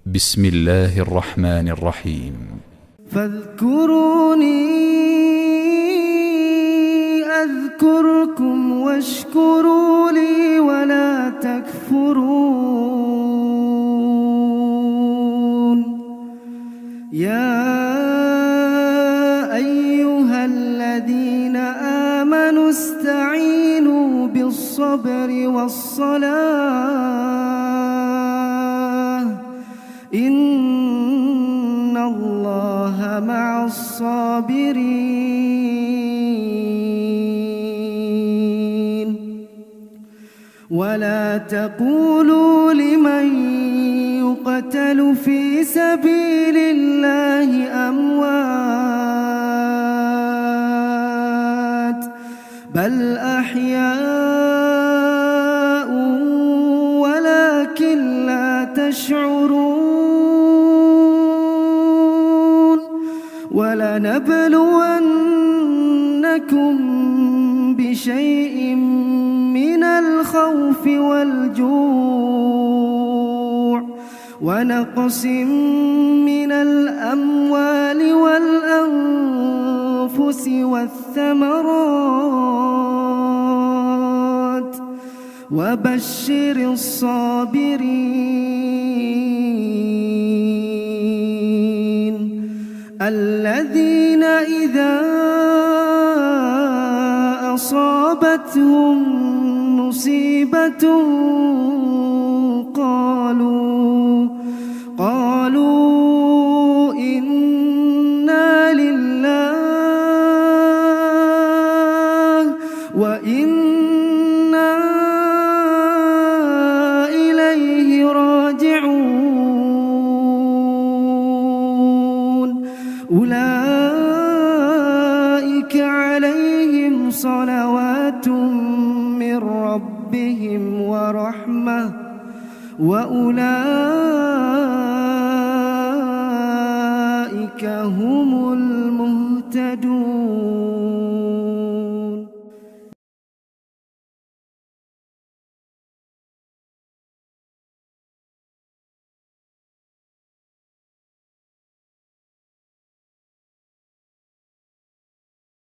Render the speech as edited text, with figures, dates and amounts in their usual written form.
بسم الله الرحمن الرحيم. فاذكروني أذكركم واشكروا لي ولا تكفرون. يا أيها الذين آمنوا استعينوا بالصبر والصلاة إن الله مع الصابرين. ولا تقولوا لمن يقتل في سبيل الله أموات بل أحياء ولكن لا تشعرون. ولنبلونكم بشيء من الخوف والجوع ونقص من الأموال والأنفس والثمرات وبشر الصابرين الذين إذا أصابتهم مصيبة قالوا إنا لله وإنا إليه راجعون. أولئك عليهم صلوات من ربهم ورحمة وأولئك